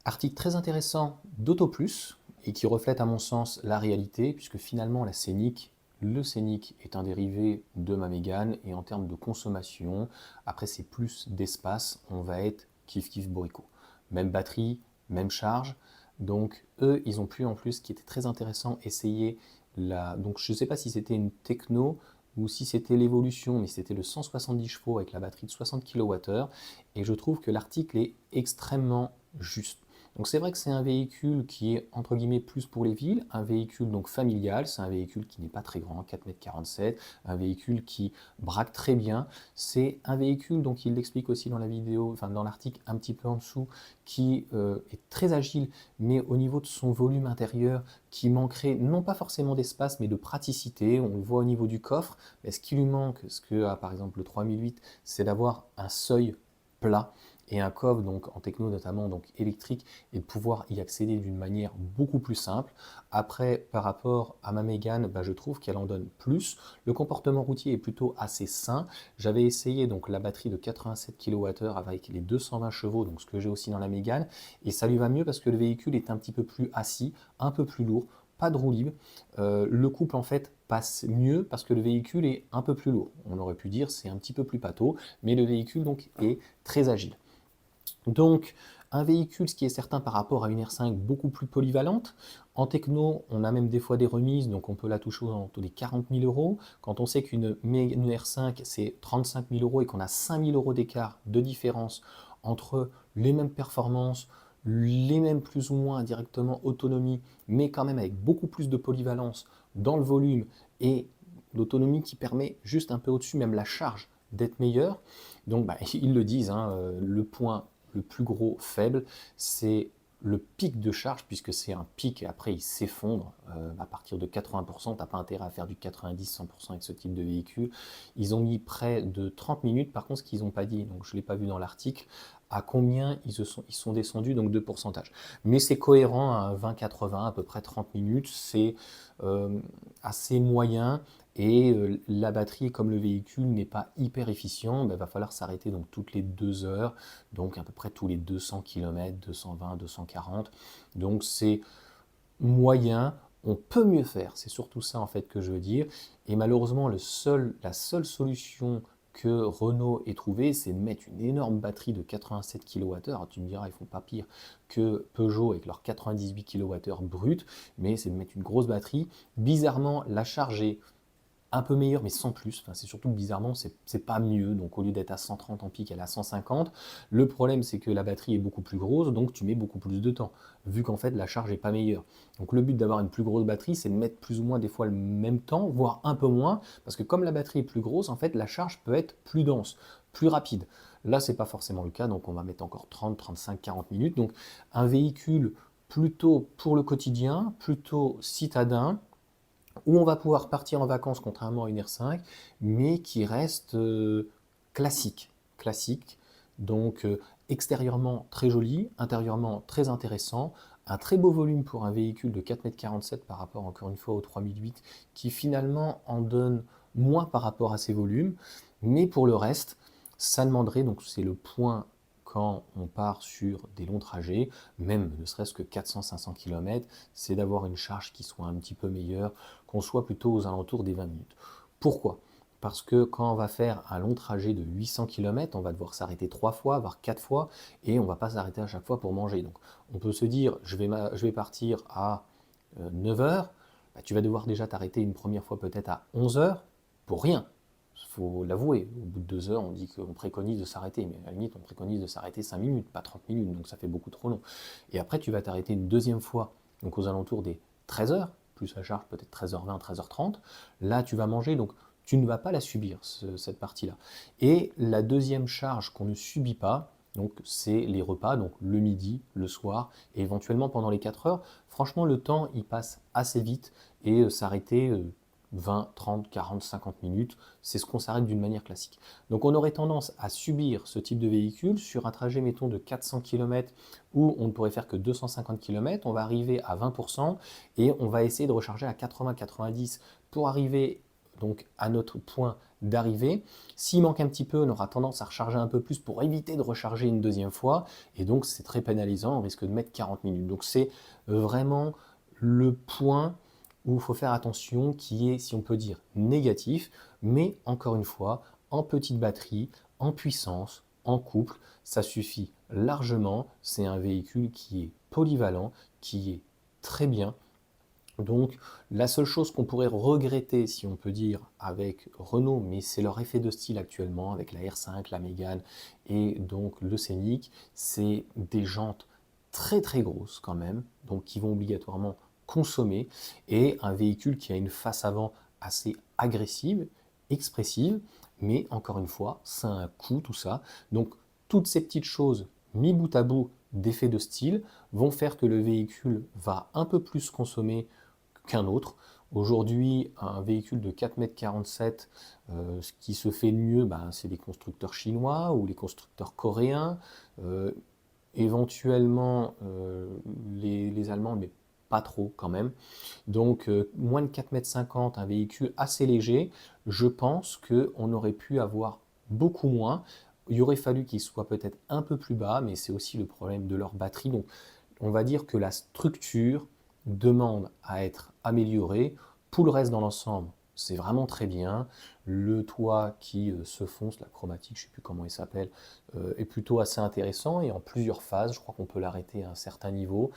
Article très intéressant d'AutoPlus et qui reflète à mon sens la réalité, puisque finalement le Scénic est un dérivé de ma Mégane et en termes de consommation, après c'est plus d'espace, on va être kiff kiff bourricot. Même batterie, même charge. Donc eux, ils ont pu en plus, ce qui était très intéressant, essayer donc je ne sais pas si c'était une techno ou si c'était l'évolution, mais c'était le 170 chevaux avec la batterie de 60 kWh. Et je trouve que l'article est extrêmement juste. Donc c'est vrai que c'est un véhicule qui est entre guillemets plus pour les villes, un véhicule donc familial, c'est un véhicule qui n'est pas très grand, 4,47 m, un véhicule qui braque très bien. C'est un véhicule, donc il l'explique aussi dans la vidéo, enfin dans l'article un petit peu en dessous, qui est très agile, mais au niveau de son volume intérieur, qui manquerait non pas forcément d'espace, mais de praticité. On le voit au niveau du coffre. Mais ce qui lui manque, ce que a par exemple le 3008, c'est d'avoir un seuil plat et un coffre donc en techno notamment donc électrique et de pouvoir y accéder d'une manière beaucoup plus simple. Après, par rapport à ma Mégane, je trouve qu'elle en donne plus. Le comportement routier est plutôt assez sain. J'avais essayé donc la batterie de 87 kWh avec les 220 chevaux, donc ce que j'ai aussi dans la Mégane, et ça lui va mieux parce que le véhicule est un petit peu plus assis, un peu plus lourd, pas de roue libre. Le couple en fait passe mieux parce que le véhicule est un peu plus lourd. On aurait pu dire c'est un petit peu plus pâteau, mais le véhicule donc est très agile. Donc, un véhicule, ce qui est certain par rapport à une R5 beaucoup plus polyvalente. En techno, on a même des fois des remises, donc on peut la toucher autour des 40 000 euros. Quand on sait une R5, c'est 35 000 euros et qu'on a 5 000 euros d'écart de différence entre les mêmes performances, les mêmes plus ou moins directement autonomie, mais quand même avec beaucoup plus de polyvalence dans le volume et l'autonomie qui permet juste un peu au-dessus, même la charge, d'être meilleure. Donc, ils le disent, hein, le point le plus gros faible, c'est le pic de charge, puisque c'est un pic et après il s'effondre à partir de 80%. Tu n'as pas intérêt à faire du 90-100% avec ce type de véhicule. Ils ont mis près de 30 minutes. Par contre, ce qu'ils n'ont pas dit, donc je ne l'ai pas vu dans l'article, à combien ils sont descendus donc de pourcentage. Mais c'est cohérent à 20-80, à peu près 30 minutes. C'est assez moyen. Et la batterie, comme le véhicule n'est pas hyper efficient, il va falloir s'arrêter donc toutes les 2 heures, donc à peu près tous les 200 km, 220, 240. Donc c'est moyen, on peut mieux faire, c'est surtout ça en fait que je veux dire. Et malheureusement, la seule solution que Renault ait trouvée, c'est de mettre une énorme batterie de 87 kWh. Alors, tu me diras, ils font pas pire que Peugeot avec leurs 98 kWh brut, mais c'est de mettre une grosse batterie. Bizarrement, la charge est un peu meilleur, mais sans plus. Enfin, c'est surtout que bizarrement, c'est pas mieux. Donc, au lieu d'être à 130 en pic, elle est à 150. Le problème, c'est que la batterie est beaucoup plus grosse, donc tu mets beaucoup plus de temps, vu qu'en fait, la charge est pas meilleure. Donc, le but d'avoir une plus grosse batterie, c'est de mettre plus ou moins des fois le même temps, voire un peu moins, parce que comme la batterie est plus grosse, en fait, la charge peut être plus dense, plus rapide. Là, c'est pas forcément le cas, donc on va mettre encore 30, 35, 40 minutes. Donc, un véhicule plutôt pour le quotidien, plutôt citadin, où on va pouvoir partir en vacances contrairement à une R5, mais qui reste classique. Classique, donc extérieurement très joli, intérieurement très intéressant, un très beau volume pour un véhicule de 4,47 m par rapport encore une fois au 3008, qui finalement en donne moins par rapport à ses volumes, mais pour le reste, ça demanderait, donc c'est le point quand on part sur des longs trajets, même ne serait-ce que 400-500 km, c'est d'avoir une charge qui soit un petit peu meilleure, qu'on soit plutôt aux alentours des 20 minutes. Pourquoi? Parce que quand on va faire un long trajet de 800 km, on va devoir s'arrêter 3 fois, voire 4 fois, et on ne va pas s'arrêter à chaque fois pour manger. Donc on peut se dire, je vais partir à 9 heures, tu vas devoir déjà t'arrêter une première fois peut-être à 11 heures, pour rien. Il faut l'avouer, au bout de 2 heures, on dit qu'on préconise de s'arrêter, mais à la limite, on préconise de s'arrêter 5 minutes, pas 30 minutes, donc ça fait beaucoup trop long. Et après, tu vas t'arrêter une deuxième fois, donc aux alentours des 13 heures, plus la charge peut-être 13h20, 13h30. Là, tu vas manger, donc tu ne vas pas la subir, cette partie-là. Et la deuxième charge qu'on ne subit pas, donc c'est les repas, donc le midi, le soir, et éventuellement pendant les 4 heures. Franchement, le temps, il passe assez vite, et s'arrêter 20, 30, 40, 50 minutes, c'est ce qu'on s'arrête d'une manière classique. Donc on aurait tendance à subir ce type de véhicule sur un trajet, mettons, de 400 km où on ne pourrait faire que 250 km, on va arriver à 20% et on va essayer de recharger à 80-90 pour arriver donc à notre point d'arrivée. S'il manque un petit peu, on aura tendance à recharger un peu plus pour éviter de recharger une deuxième fois. Et donc, c'est très pénalisant, on risque de mettre 40 minutes. Donc, c'est vraiment le point où il faut faire attention, qui est, si on peut dire, négatif. Mais encore une fois, en petite batterie, en puissance, en couple, ça suffit largement. C'est un véhicule qui est polyvalent, qui est très bien. Donc la seule chose qu'on pourrait regretter, si on peut dire, avec Renault, mais c'est leur effet de style actuellement, avec la R5, la Mégane et donc le Scénic, c'est des jantes très très grosses quand même, donc qui vont obligatoirement consommer, et un véhicule qui a une face avant assez agressive, expressive, mais encore une fois, ça a un coût tout ça. Donc toutes ces petites choses mis bout à bout d'effets de style vont faire que le véhicule va un peu plus consommer qu'un autre. Aujourd'hui, un véhicule de 4,47 m, ce qui se fait de mieux, c'est les constructeurs chinois ou les constructeurs coréens, éventuellement les Allemands, mais pas trop quand même. Donc moins de 4,50 m, un véhicule assez léger, je pense qu'on aurait pu avoir beaucoup moins. Il aurait fallu qu'il soit peut-être un peu plus bas, mais c'est aussi le problème de leur batterie. Donc on va dire que la structure demande à être améliorée. Pour le reste dans l'ensemble, c'est vraiment très bien. Le toit qui se fonce, la chromatique, je ne sais plus comment il s'appelle, est plutôt assez intéressant et en plusieurs phases. Je crois qu'on peut l'arrêter à un certain niveau.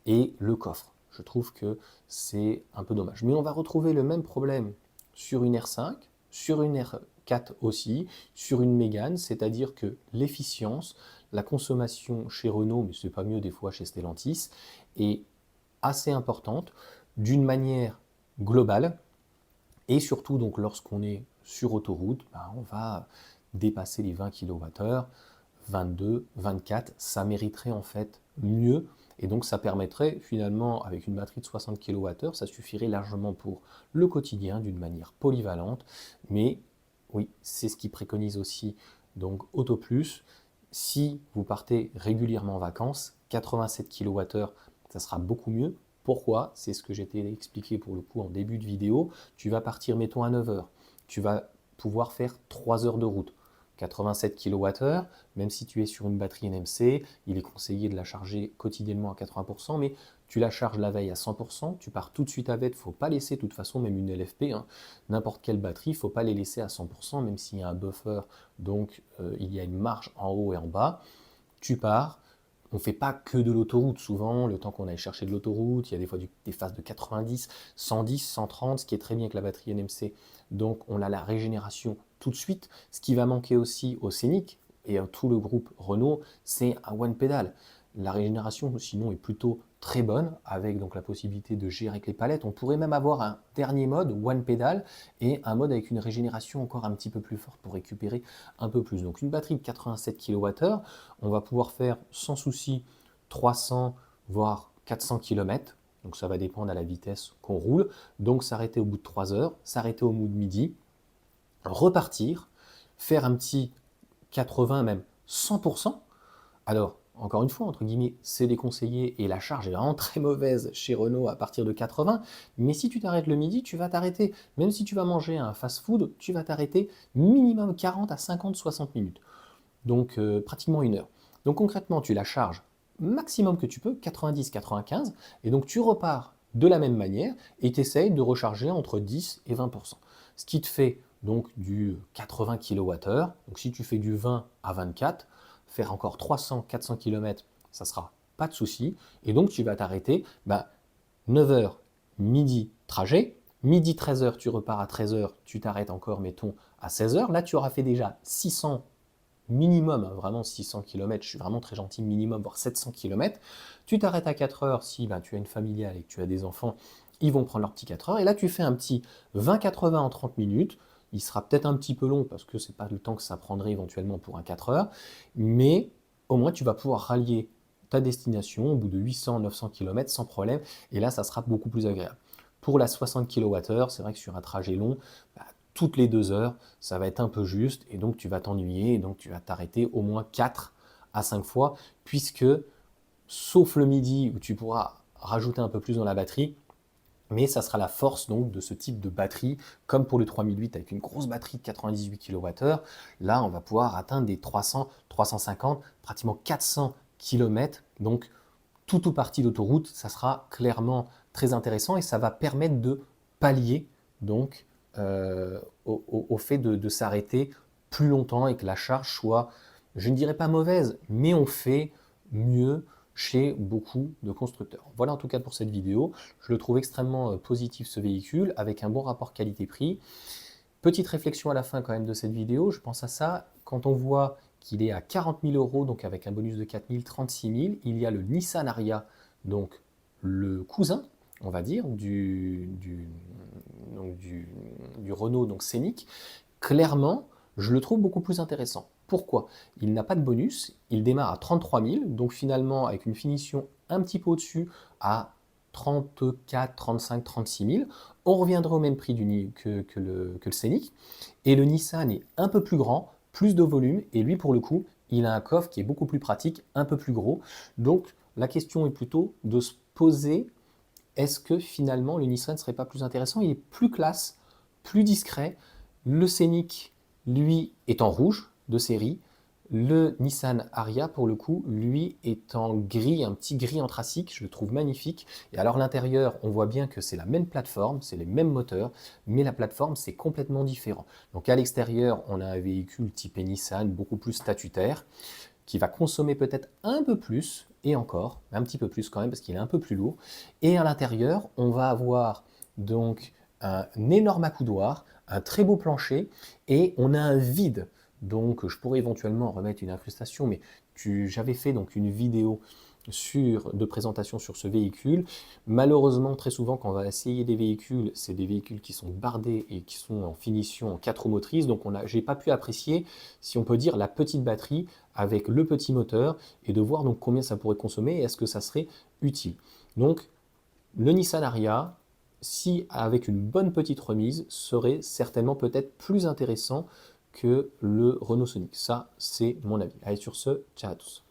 Et le coffre, je trouve que c'est un peu dommage. Mais on va retrouver le même problème sur une R5, sur une R4 aussi, sur une Mégane, c'est-à-dire que l'efficience, la consommation chez Renault, mais c'est pas mieux des fois chez Stellantis, est assez importante d'une manière globale. Et surtout, donc, lorsqu'on est sur autoroute, on va dépasser les 20 kWh, 22, 24, ça mériterait en fait mieux. Et donc ça permettrait finalement, avec une batterie de 60 kWh, ça suffirait largement pour le quotidien d'une manière polyvalente. Mais oui, c'est ce qui préconise aussi donc AutoPlus. Si vous partez régulièrement en vacances, 87 kWh, ça sera beaucoup mieux. Pourquoi? C'est ce que j'étais expliqué pour le coup en début de vidéo. Tu vas partir, mettons, à 9 heures. Tu vas pouvoir faire 3 heures de route. 87 kWh, même si tu es sur une batterie NMC, il est conseillé de la charger quotidiennement à 80%, mais tu la charges la veille à 100%, tu pars tout de suite avec, il ne faut pas laisser, de toute façon, même une LFP, n'importe quelle batterie, il ne faut pas les laisser à 100%, même s'il y a un buffer, donc il y a une marge en haut et en bas. Tu pars, on ne fait pas que de l'autoroute. Souvent, le temps qu'on aille chercher de l'autoroute, il y a des fois des phases de 90, 110, 130, ce qui est très bien avec la batterie NMC. Donc, on a la régénération tout de suite. Ce qui va manquer aussi au Scénic et à tout le groupe Renault, c'est un one pedal. La régénération, sinon, est plutôt très bonne, avec donc la possibilité de gérer avec les palettes. On pourrait même avoir un dernier mode, one pedal, et un mode avec une régénération encore un petit peu plus forte pour récupérer un peu plus. Donc une batterie de 87 kWh, on va pouvoir faire sans souci 300 voire 400 km. Donc ça va dépendre à la vitesse qu'on roule. Donc s'arrêter au bout de 3 heures, s'arrêter au bout de midi, repartir, faire un petit 80, même 100%. Alors, encore une fois, entre guillemets, c'est déconseillé et la charge est vraiment très mauvaise chez Renault à partir de 80. Mais si tu t'arrêtes le midi, tu vas t'arrêter. Même si tu vas manger un fast-food, tu vas t'arrêter minimum 40 à 50, 60 minutes. Donc pratiquement une heure. Donc concrètement, tu la charges maximum que tu peux, 90, 95, et donc tu repars de la même manière et tu essayes de recharger entre 10 et 20%. Ce qui te fait donc du 80 kWh. Donc si tu fais du 20 à 24, faire encore 300, 400 km, ça sera pas de souci. Et donc tu vas t'arrêter 9h, midi, trajet. Midi 13h, tu repars à 13h, tu t'arrêtes encore, mettons, à 16h. Là, tu auras fait déjà 600 minimum, vraiment 600 km, je suis vraiment très gentil, minimum, voire 700 km. Tu t'arrêtes à 4 heures si tu as une familiale et que tu as des enfants, ils vont prendre leur petit 4 heures. Et là, tu fais un petit 20-80 en 30 minutes. Il sera peut-être un petit peu long parce que ce n'est pas le temps que ça prendrait éventuellement pour un 4 heures. Mais au moins, tu vas pouvoir rallier ta destination au bout de 800-900 km sans problème. Et là, ça sera beaucoup plus agréable. Pour la 60 kWh, c'est vrai que sur un trajet long, toutes les 2 heures, ça va être un peu juste et donc tu vas t'ennuyer et donc tu vas t'arrêter au moins 4 à 5 fois puisque, sauf le midi où tu pourras rajouter un peu plus dans la batterie, Mais ça sera la force donc de ce type de batterie, comme pour le 3008 avec une grosse batterie de 98 kWh. Là, on va pouvoir atteindre des 300, 350, pratiquement 400 km. Donc, tout ou partie d'autoroute, ça sera clairement très intéressant et ça va permettre de pallier donc au fait de s'arrêter plus longtemps et que la charge soit, je ne dirais pas mauvaise, mais on fait mieux chez beaucoup de constructeurs. Voilà en tout cas pour cette vidéo. Je le trouve extrêmement positif ce véhicule avec un bon rapport qualité-prix. Petite réflexion à la fin quand même de cette vidéo, je pense à ça, quand on voit qu'il est à 40 000 euros, donc avec un bonus de 4 000, 36 000, il y a le Nissan Ariya, donc le cousin, on va dire, du Renault donc Scénic. Clairement, je le trouve beaucoup plus intéressant. Pourquoi? Il n'a pas de bonus, il démarre à 33 000, donc finalement avec une finition un petit peu au-dessus à 34, 35, 36 000. On reviendra au même prix que le Scénic. Et le Nissan est un peu plus grand, plus de volume, et lui pour le coup, il a un coffre qui est beaucoup plus pratique, un peu plus gros. Donc la question est plutôt de se poser, est-ce que finalement le Nissan ne serait pas plus intéressant? Il est plus classe, plus discret. Le Scénic, lui, est en rouge de série. Le Nissan Ariya, pour le coup, lui, est en gris, un petit gris anthracite, je le trouve magnifique. Et alors l'intérieur, on voit bien que c'est la même plateforme, c'est les mêmes moteurs, mais la plateforme, c'est complètement différent. Donc à l'extérieur, on a un véhicule typé Nissan, beaucoup plus statutaire, qui va consommer peut-être un peu plus, et encore, un petit peu plus quand même, parce qu'il est un peu plus lourd. Et à l'intérieur, on va avoir donc un énorme accoudoir, un très beau plancher, et on a un vide. Donc je pourrais éventuellement remettre une incrustation, mais j'avais fait donc une vidéo de présentation sur ce véhicule. Malheureusement, très souvent, quand on va essayer des véhicules, c'est des véhicules qui sont bardés et qui sont en finition en 4 roues motrices. Donc je n'ai pas pu apprécier, si on peut dire, la petite batterie avec le petit moteur et de voir donc combien ça pourrait consommer et est-ce que ça serait utile. Donc le Nissan Ariya, si avec une bonne petite remise, serait certainement peut-être plus intéressant que le Renault Scénic. Ça, c'est mon avis. Allez, sur ce, ciao à tous.